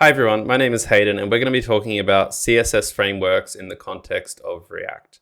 Hi everyone, my name is Hayden and we're going to be talking about CSS frameworks in the context of React.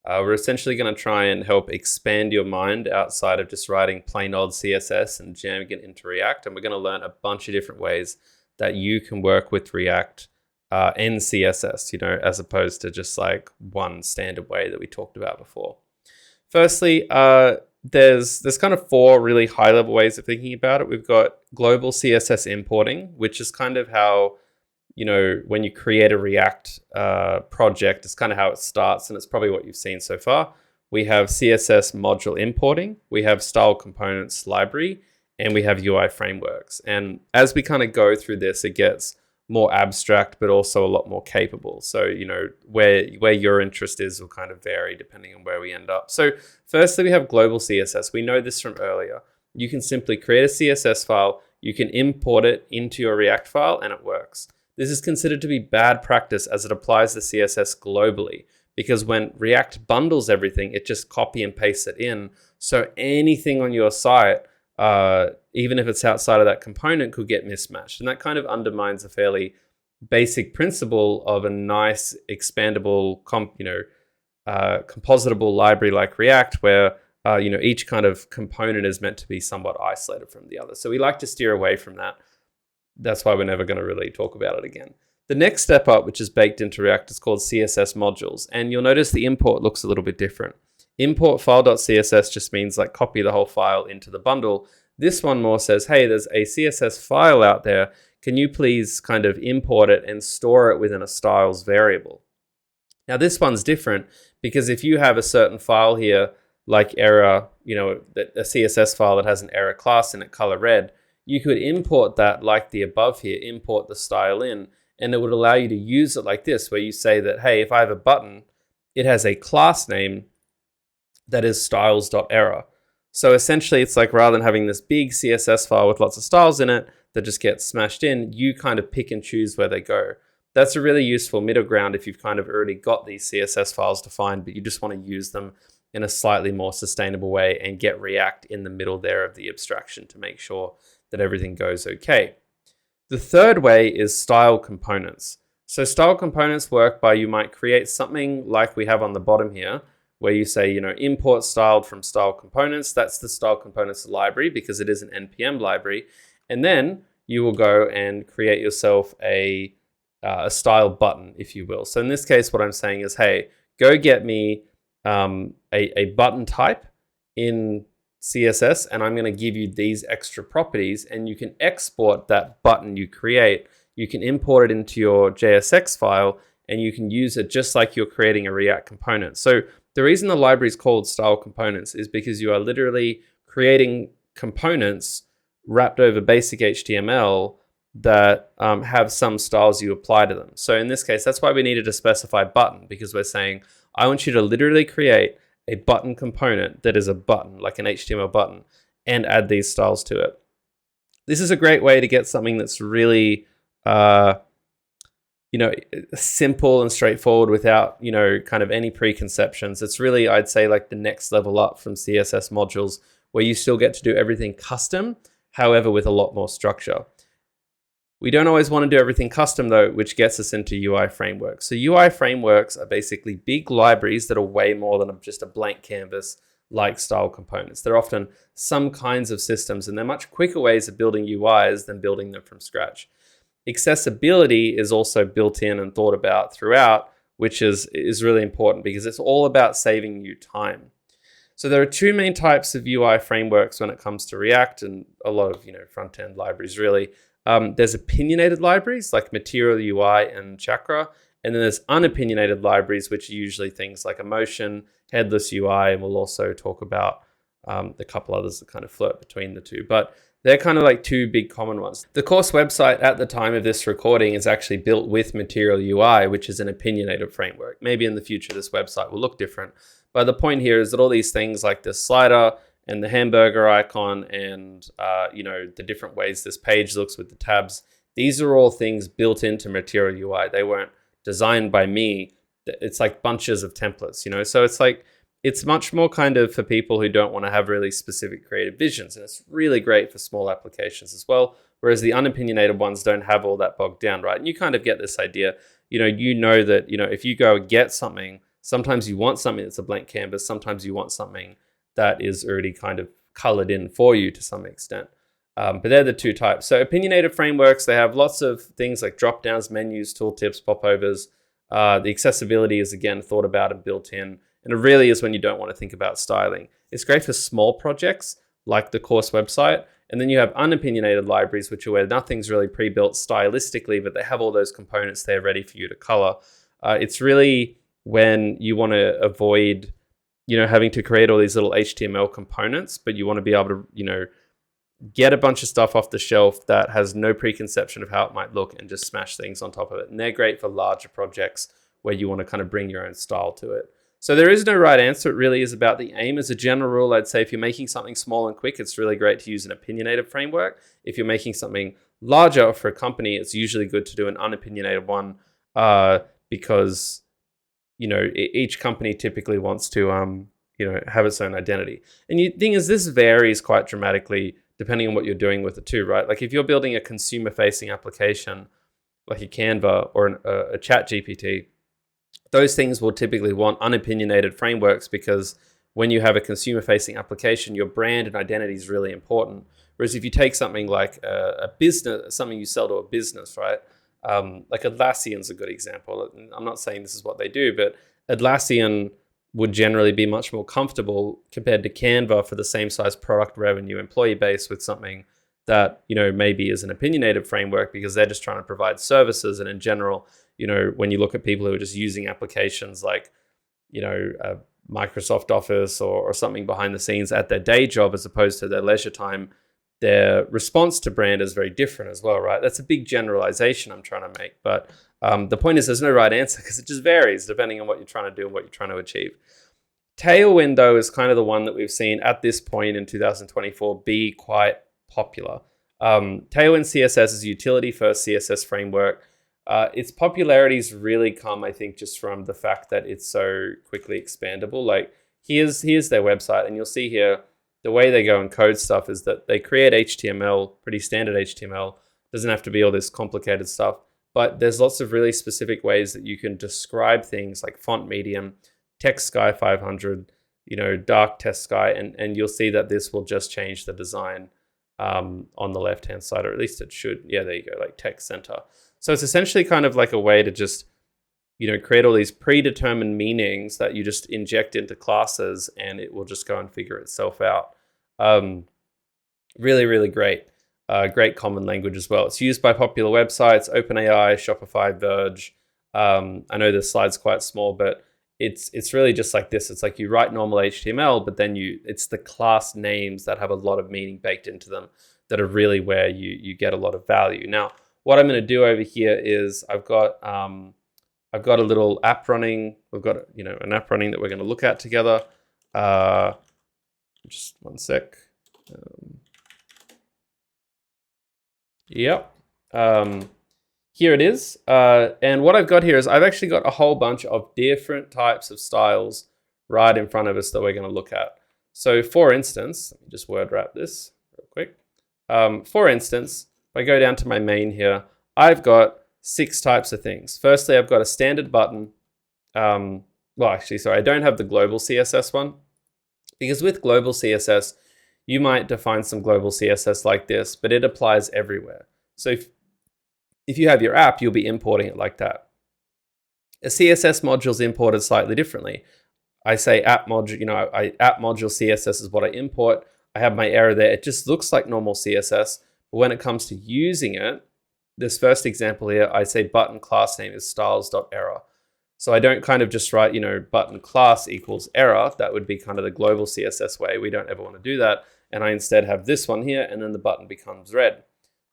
We're essentially going to try and help expand your mind outside of just writing plain old CSS and jamming it into React, and we're going to learn a bunch of different ways that you can work with React and CSS, as opposed to just like one standard way that we talked about before. Firstly, there's kind of four really high level ways of thinking about it. We've got global CSS importing, which is kind of how, when you create a React project, it's kind of how it starts, and it's probably what you've seen so far. We have CSS module importing, we have style components library, and we have UI frameworks. And as we kind of go through this, it gets more abstract, but also a lot more capable. So, where your interest is will kind of vary depending on where we end up. So firstly, we have global CSS. We know this from earlier. You can simply create a CSS file, you can import it into your React file, and it works. This is considered to be bad practice as it applies the CSS globally, because when React bundles everything, it just copy and pastes it in. So anything on your site, even if it's outside of that component, could get mismatched. And that kind of undermines a fairly basic principle of a nice expandable, compositable library like React, where each kind of component is meant to be somewhat isolated from the other. So we like to steer away from that. That's why we're never going to really talk about it again. The next step up, which is baked into React, is called CSS modules. And you'll notice the import looks a little bit different. Import file.css just means like copy the whole file into the bundle. This one more says, hey, there's a CSS file out there. Can you please kind of import it and store it within a styles variable? Now this one's different because if you have a certain file here, like error, a CSS file that has an error class in it, color red, you could import that like the above here, import the style in, and it would allow you to use it like this, where you say that, hey, if I have a button, it has a class name that is styles.error. So essentially it's like, rather than having this big CSS file with lots of styles in it that just gets smashed in, you kind of pick and choose where they go. That's a really useful middle ground if you've kind of already got these CSS files defined, but you just want to use them in a slightly more sustainable way and get React in the middle there of the abstraction to make sure that everything goes okay. The third way is style components. So style components work by, you might create something like we have on the bottom here, where you say, import styled from style components. That's the style components library because it is an NPM library. And then you will go and create yourself a style button, if you will. So in this case, what I'm saying is, hey, go get me a button type in CSS, and I'm going to give you these extra properties, and you can export that button you create. You can import it into your JSX file, and you can use it just like you're creating a React component. So the reason the library is called style components is because you are literally creating components wrapped over basic HTML that have some styles you apply to them. So in this case, that's why we needed to specify button, because we're saying, I want you to literally create a button component that is a button, like an HTML button, and add these styles to it. This is a great way to get something that's really, simple and straightforward without, kind of any preconceptions. It's really, I'd say, like the next level up from CSS modules, where you still get to do everything custom, however, with a lot more structure. We don't always want to do everything custom though, which gets us into UI frameworks. So UI frameworks are basically big libraries that are way more than just a blank canvas like style components. They're often some kinds of systems, and they're much quicker ways of building UIs than building them from scratch. Accessibility is also built in and thought about throughout, which is really important because it's all about saving you time. So there are two main types of UI frameworks when it comes to React and a lot of front-end libraries really. There's opinionated libraries like Material UI and Chakra, and then there's unopinionated libraries, which are usually things like Emotion, Headless UI, and we'll also talk about a couple others that kind of flirt between the two. But they're kind of like two big common ones. The course website at the time of this recording is actually built with Material UI, which is an opinionated framework. Maybe in the future this website will look different. But the point here is that all these things like the slider and the hamburger icon and the different ways this page looks with the tabs, these are all things built into Material UI. They weren't designed by me. It's like bunches of templates, So it's like it's much more kind of for people who don't want to have really specific creative visions. And it's really great for small applications as well. Whereas the unopinionated ones don't have all that bogged down, right? And you kind of get this idea, you know that, if you go get something, sometimes you want something that's a blank canvas. Sometimes you want something that is already kind of colored in for you to some extent. But they're the two types. So opinionated frameworks, they have lots of things like drop downs, menus, tooltips, popovers. The accessibility is again thought about and built in. And it really is when you don't want to think about styling. It's great for small projects like the course website. And then you have unopinionated libraries, which are where nothing's really pre-built stylistically, but they have all those components there ready for you to color. It's really when you want to avoid, having to create all these little HTML components, but you want to be able to, get a bunch of stuff off the shelf that has no preconception of how it might look and just smash things on top of it. And they're great for larger projects where you want to kind of bring your own style to it. So there is no right answer. It really is about the aim. As a general rule, I'd say if you're making something small and quick, it's really great to use an opinionated framework. If you're making something larger for a company, it's usually good to do an unopinionated one because, each company typically wants to, have its own identity. And the thing is, this varies quite dramatically depending on what you're doing with it too, right? Like if you're building a consumer-facing application, like a Canva or a Chat GPT, those things will typically want unopinionated frameworks because when you have a consumer-facing application, your brand and identity is really important. Whereas if you take something like a business, something you sell to a business, right? Like Atlassian's a good example. I'm not saying this is what they do, but Atlassian would generally be much more comfortable compared to Canva for the same size product revenue employee base with something that, maybe is an opinionated framework because they're just trying to provide services. And in general, when you look at people who are just using applications like, Microsoft Office or something behind the scenes at their day job as opposed to their leisure time, their response to brand is very different as well, right? That's a big generalization I'm trying to make. But the point is there's no right answer because it just varies depending on what you're trying to do and what you're trying to achieve. Tailwind, though, is kind of the one that we've seen at this point in 2024 be quite popular. Tailwind CSS is a utility-first CSS framework. Its popularities really come, I think, just from the fact that it's so quickly expandable. Like here's their website, and you'll see here the way they go and code stuff is that they create HTML, pretty standard HTML. Doesn't have to be all this complicated stuff, but there's lots of really specific ways that you can describe things like font medium, text sky 500, dark test sky, and you'll see that this will just change the design on the left-hand side, or at least it should. Yeah, there you go, like text center. So it's essentially kind of like a way to just, create all these predetermined meanings that you just inject into classes and it will just go and figure itself out. Really, really great. Great common language as well. It's used by popular websites, OpenAI, Shopify, Verge. I know this slide's quite small, but it's really just like this. It's like you write normal HTML, but then it's the class names that have a lot of meaning baked into them that are really where you get a lot of value. Now, what I'm going to do over here is I've got a little app running. We've got an app running that we're going to look at together. Just one sec. Yep. Here it is. And what I've got here is I've actually got a whole bunch of different types of styles right in front of us that we're going to look at. So for instance, let me just word wrap this real quick. For instance, if I go down to my main here, I've got 6 types of things. Firstly, I've got a standard button. I don't have the global CSS one because with global CSS, you might define some global CSS like this, but it applies everywhere. So if you have your app, you'll be importing it like that. A CSS module is imported slightly differently. I say app module, app module CSS is what I import. I have my error there. It just looks like normal CSS, but when it comes to using it, this first example here, I say button class name is styles.error. So I don't kind of just write, button class equals error. That would be kind of the global CSS way. We don't ever want to do that. And I instead have this one here, and then the button becomes red.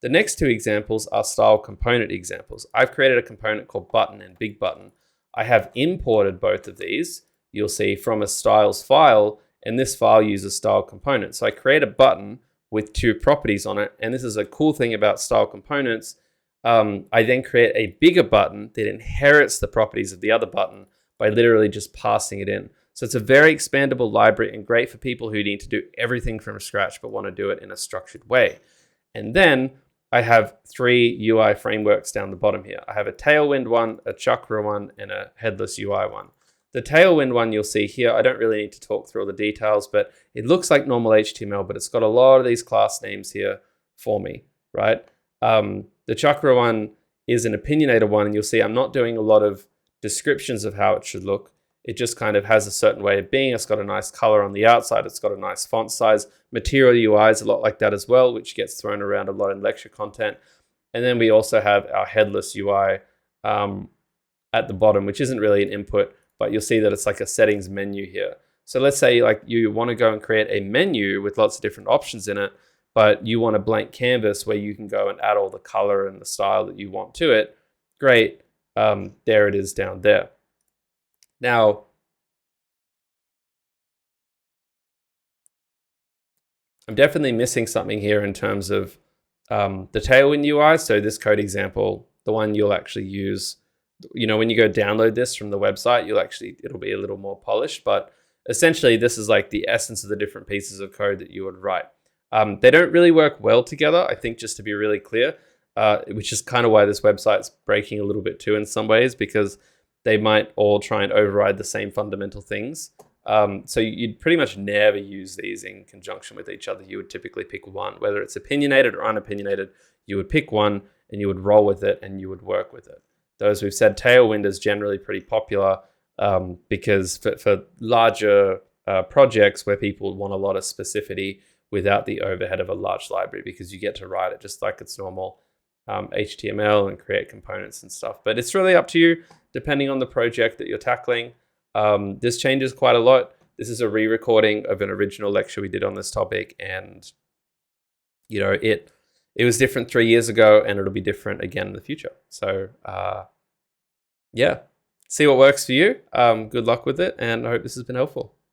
The next 2 examples are style component examples. I've created a component called button and big button. I have imported both of these, you'll see, from a styles file, and this file uses style component. So I create a button with 2 properties on it, and this is a cool thing about style components. I then create a bigger button that inherits the properties of the other button by literally just passing it in. So it's a very expandable library and great for people who need to do everything from scratch but want to do it in a structured way. And then I have 3 UI frameworks down the bottom here. I have a Tailwind one, a Chakra one, and a Headless UI one. The Tailwind one you'll see here, I don't really need to talk through all the details, but it looks like normal HTML, but it's got a lot of these class names here for me, right? The Chakra one is an opinionated one, and you'll see I'm not doing a lot of descriptions of how it should look. It just kind of has a certain way of being. It's got a nice color on the outside. It's got a nice font size. Material UI is a lot like that as well, which gets thrown around a lot in lecture content. And then we also have our headless UI at the bottom, which isn't really an input, but you'll see that it's like a settings menu here. So let's say like you want to go and create a menu with lots of different options in it, but you want a blank canvas where you can go and add all the color and the style that you want to it. Great. There it is down there. Now, I'm definitely missing something here in terms of the Tailwind UI. So this code example, the one you'll actually use, when you go download this from the website, it'll be a little more polished, but essentially this is like the essence of the different pieces of code that you would write. They don't really work well together, I think, just to be really clear, which is kind of why this website's breaking a little bit too in some ways, because they might all try and override the same fundamental things. So you'd pretty much never use these in conjunction with each other. You would typically pick one, whether it's opinionated or unopinionated, you would pick one and you would roll with it and you would work with it. Though, as we've said, Tailwind is generally pretty popular because for larger projects where people want a lot of specificity without the overhead of a large library, because you get to write it just like it's normal HTML and create components and stuff. But it's really up to you, depending on the project that you're tackling. This changes quite a lot. This is a re-recording of an original lecture we did on this topic, and it was different 3 years ago, and it'll be different again in the future. So yeah, see what works for you. Good luck with it, and I hope this has been helpful.